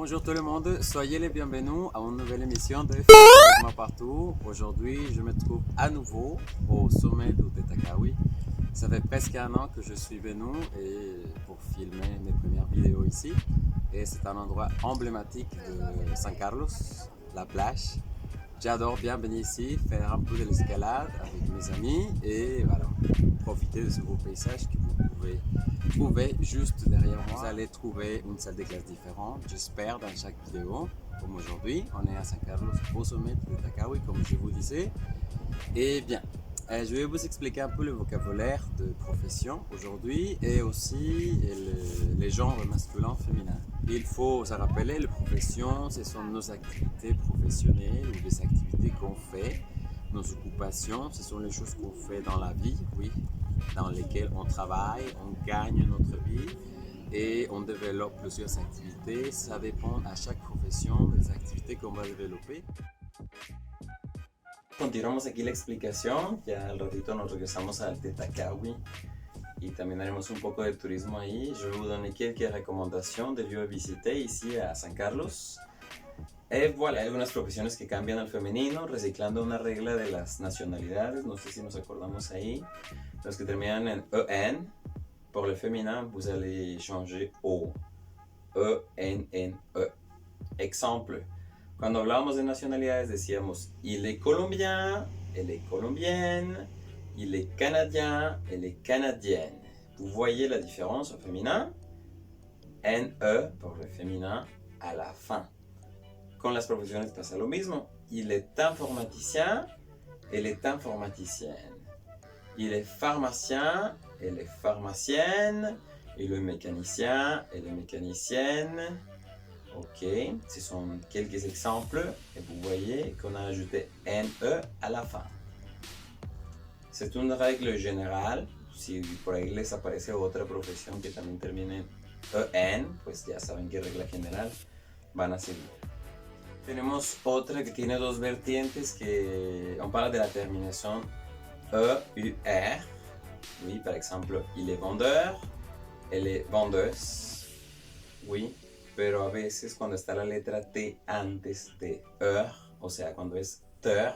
Bonjour tout le monde, soyez les bienvenus à une nouvelle émission de Moi Partout. Aujourd'hui, je me trouve à nouveau au sommet du Tetakawi. Ça fait presque un an que je suis venu pour filmer mes premières vidéos ici. Et c'est un endroit emblématique de San Carlos, la plage. J'adore bien venir ici, faire un peu de l'escalade avec mes amis et voilà, profiter de ce beau paysage que vous pouvez trouver juste derrière moi. Vous allez trouver une salle de classe différente, j'espère, dans chaque vidéo. Comme aujourd'hui, on est à San Carlos, au sommet de Takawi, comme je vous disais. Et bien, je vais vous expliquer un peu le vocabulaire de profession aujourd'hui et aussi les genres masculins féminins. Il faut se rappeler, les professions, ce sont nos activités professionnelles ou les activités qu'on fait, nos occupations, ce sont les choses qu'on fait dans la vie, oui, dans lesquelles on travaille, on gagne notre vie et on développe plusieurs activités. Ça dépend à chaque profession des activités qu'on va développer. Continuamos aquí la explicación, ya al ratito nos regresamos al Tetakawi y también haremos un poco de turismo ahí. Je vais vous donner quelques recommendations de lieux à visiter ici à San Carlos. Et voilà, hay algunas profesiones que cambian al femenino, reciclando una regla de las nacionalidades, no sé si nos acordamos ahí. Los que terminan en EN, pour le féminin, vous allez changer au E-N-N-E. Exemple. Cuando hablábamos de nacionalidades decíamos il est colombien, elle est colombienne, il est canadien, elle est canadienne. Vous voyez la différence au féminin? NE pour le féminin à la fin. Con las profesiones pasa lo mismo. Il est informaticien, elle est informaticienne. Il est pharmacien, elle est pharmacienne. Il est mécanicien, elle est mécanicienne. Ok, ce sont quelques exemples et vous voyez qu'on a ajouté NE à la fin. C'est une règle générale. Si por ahí les aparece otra profesión que también termine en EN, pues ya saben qué regla general van a seguir. Tenemos otra que tiene dos vertientes que on parle de la terminación EUR. Oui, par exemple, il est vendeur, elle est vendeuse. Oui. Pero a veces cuando está la letra T antes de o sea, cuando es ter,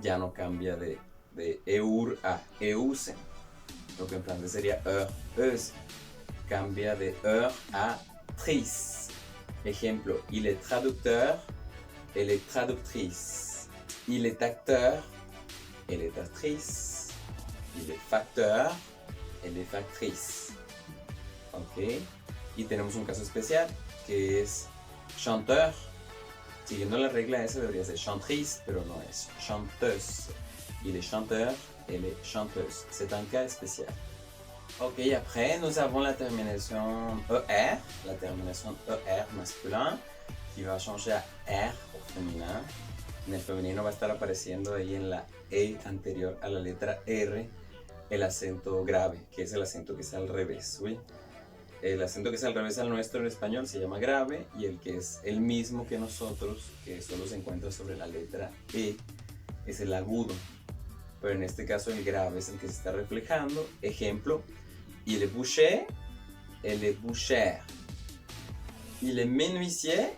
ya no cambia de eur a eusen. Lo que en francés sería euse. Cambia de a trice. Ejemplo, il est traducteur, elle est traductrice. Il est acteur, elle est actrice. Il est facteur, elle est factrice. Ok. Y tenemos un caso especial que es chanteur. Siguiendo la regla esa debería ser chantrice, pero no es chanteuse. Il est chanteur, elle est chanteuse. C'est un cas spécial. Ok, après nous avons la terminaison ER, la terminaison ER masculin, qui va changer a R au féminin. En el femenino va a estar apareciendo ahí en la E anterior a la letra R el acento grave, que es el acento que está al revés, ¿sí? El acento que es al revés al nuestro en español se llama grave y el que es el mismo que nosotros, que solo se encuentra sobre la letra E, es el agudo. Pero en este caso el grave es el que se está reflejando. Ejemplo, il est boucher, elle est bouchère. Il est menuisier,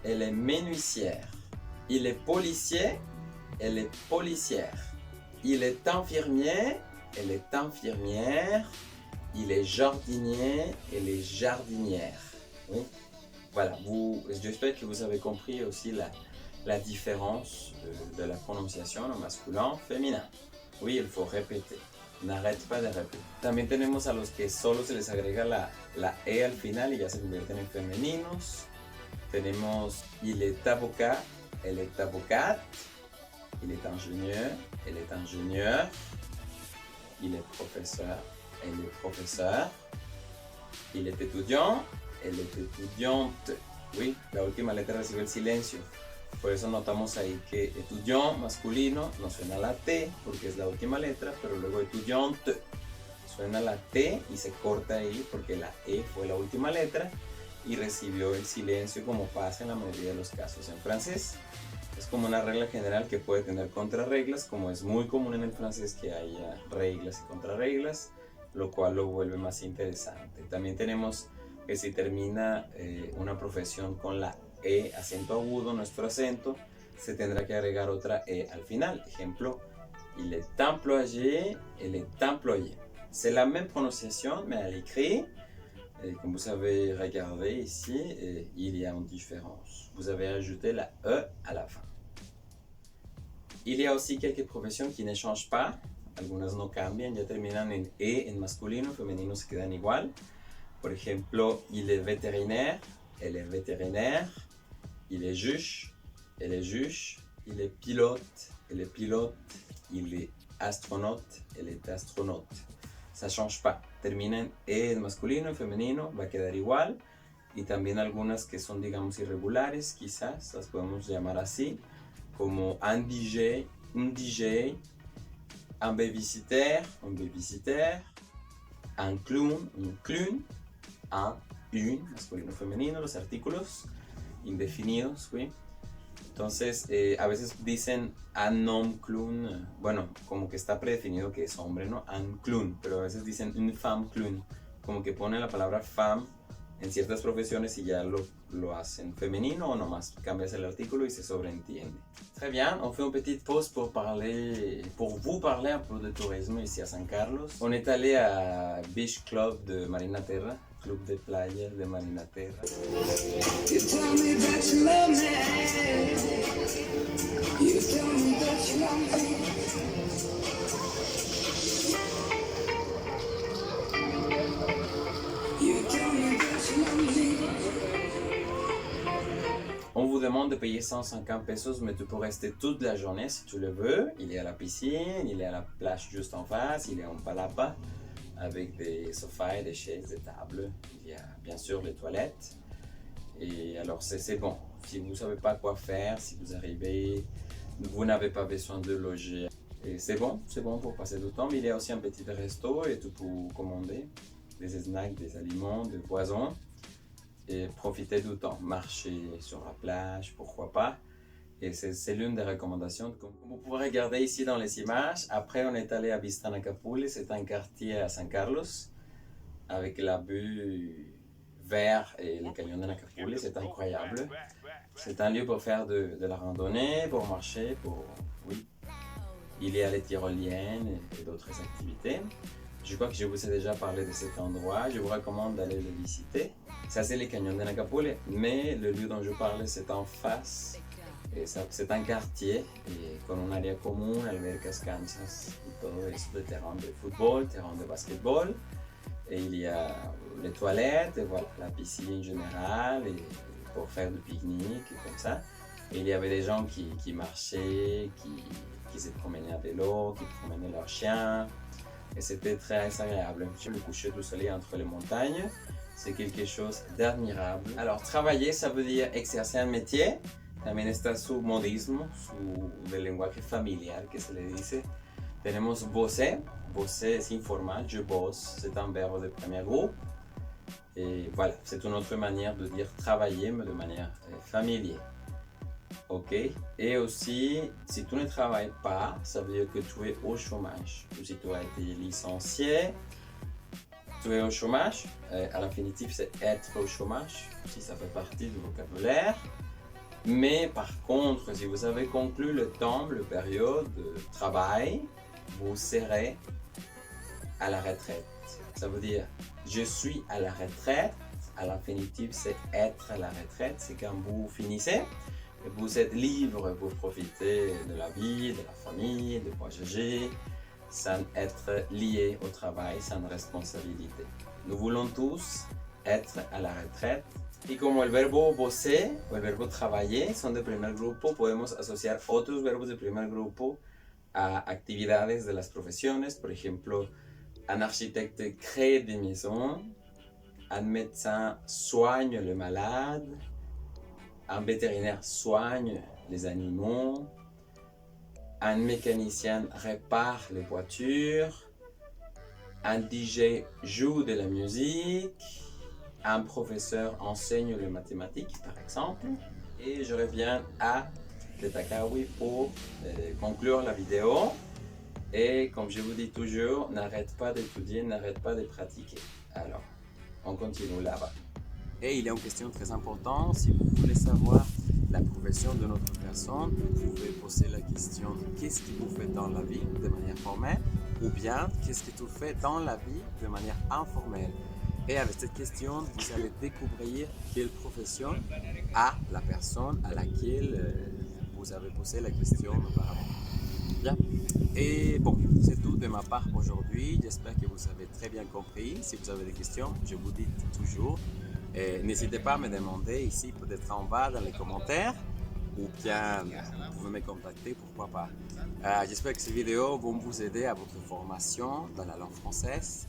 elle est menuisière. Il est policier, elle est policière. Il est infirmier, elle est infirmière. Il est jardinier et les jardinières. Oui. Voilà, j'espère que vous avez compris aussi la différence de la prononciation en masculin, féminin. Oui, il faut répéter. N'arrête pas de répéter. También tenemos a los que solo se les agrega la E al final y ya se convierten en femeninos. Tenemos il est avocat, elle est avocate. Il est ingénieur, elle est ingénieur. Il est professeur. Elle est professeur. Il est étudiant, elle est étudiante. Oui, la última letra recibe el silencio. Por eso notamos ahí que étudiant masculino no suena la T porque es la última letra, pero luego étudiante suena la T y se corta ahí porque la E fue la última letra y recibió el silencio como pasa en la mayoría de los casos en francés. Es como una regla general que puede tener contrarreglas, como es muy común en el francés que haya reglas y contrarreglas, lo cual lo vuelve más interesante. También tenemos que si termina una profesión con la E, acento agudo, nuestro acento, se tendrá que agregar otra E al final. Ejemplo, il est employé, elle est employée. C'est la même prononciation, mais à l'écrit, comme vous avez regardé ici, il y a une différence. Vous avez ajouté la E à la fin. Il y a aussi quelques professions qui ne changent pas. Algunas no cambian, ya terminan en E en masculino, femenino se quedan igual. Por ejemplo, il est vétérinaire, elle est vétérinaire. Il est juge, elle est juge. Il est pilote, elle est pilote. Il est astronaute, elle est astronaute. Ça change pas. Termina en E en masculino, en femenino, va a quedar igual. Y también algunas que son, digamos, irregulares, quizás, las podemos llamar así, como un DJ, un DJ, un babysitter, un clown, une, masculino, femenino, los artículos indefinidos, ¿sí? Entonces, a veces dicen un homme clown, bueno, como que está predefinido que es hombre, ¿no? Un clown, pero a veces dicen une femme clown, como que ponen la palabra femme en ciertas profesiones y ya lo hacen femenino o nomás cambias el artículo y se sobreentiende. Très bien, on fait une petite pause pour vous parler un peu de tourisme ici à San Carlos. On est allé à Beach Club de Marina Terra, club de playa de Marina Terra. You tell me that you love me. You tell me that you love me. On vous demande de payer 150 pesos, mais tu peux rester toute la journée si tu le veux. Il y a la piscine, il y a la plage juste en face, il y a un palapa avec des sofas et des chaises, des tables. Il y a bien sûr les toilettes. Et alors c'est bon. Si vous ne savez pas quoi faire, si vous arrivez, vous n'avez pas besoin de loger. Et c'est bon pour passer du temps. Mais il y a aussi un petit resto et tu peux commander des snacks, des aliments, des boissons. Et profiter du temps, marcher sur la plage, pourquoi pas. Et c'est l'une des recommandations. Comme vous pouvez regarder ici dans les images, après on est allé à Vista Nacapuli, c'est un quartier à San Carlos, avec la vue vers et le canyon de Nacapuli, c'est incroyable. C'est un lieu pour faire de la randonnée, pour marcher, oui. Il y a les tyroliennes et d'autres activités. Je crois que je vous ai déjà parlé de cet endroit, je vous recommande d'aller le visiter. Ça c'est le canyon de Nacapuli, mais le lieu dont je parlais c'est en face. C'est un quartier con un área común, albercas, canchas y todo eso de terrain de football, terrain de basketball. Et il y a les toilettes, et voilà, la piscine générale et pour faire du pique-nique et comme ça. Et il y avait des gens qui marchaient, qui se promenaient à vélo, qui promenaient leurs chiens. Et c'était très agréable. Le coucher du soleil entre les montagnes, c'est quelque chose d'admirable. Alors, travailler, ça veut dire exercer un métier. También está su modismo, del lenguaje familiar que se le dice. Tenemos bosser. Bosser es informal, je bosse, c'est un verbe de premier groupe. Et voilà, c'est une autre manière de dire travailler, mais de manière familière. Ok, et aussi, si tu ne travailles pas, ça veut dire que tu es au chômage. Ou si tu as été licencié, tu es au chômage. À l'infinitif, c'est être au chômage, si ça fait partie du vocabulaire. Mais par contre, si vous avez conclu le temps, la période de travail, vous serez à la retraite. Ça veut dire, je suis à la retraite. À l'infinitif, c'est être à la retraite. C'est quand vous finissez. Vous êtes libre pour profiter de la vie, de la famille, de voyager, sans être lié au travail, sans responsabilité. Nous voulons tous être à la retraite. Y como el verbo bosser o el verbo travailler son de primer grupo, podemos asociar otros verbos de primer grupo a actividades de las profesiones. Por ejemplo, un architecte crée des maisons, un médecin soigne le malade, un vétérinaire soigne les animaux, un mécanicien répare les voitures, un DJ joue de la musique, un professeur enseigne les mathématiques, par exemple. Et je reviens à Tetakawi pour conclure la vidéo. Et comme je vous dis toujours, n'arrête pas d'étudier, n'arrête pas de pratiquer. Alors, on continue là-bas. Et il y a une question très importante, si vous voulez savoir la profession de notre personne, vous pouvez poser la question qu'est-ce que vous faites dans la vie de manière formelle ou bien qu'est-ce que tu fais dans la vie de manière informelle. Et avec cette question, vous allez découvrir quelle profession a la personne à laquelle vous avez posé la question auparavant. Bien. Et bon, c'est tout de ma part aujourd'hui. J'espère que vous avez très bien compris. Si vous avez des questions, je vous dis toujours. N'hésitez pas à me demander ici, peut-être en bas dans les commentaires, ou bien vous pouvez me contacter, pourquoi pas. J'espère que ces vidéos vont vous aider à votre formation dans la langue française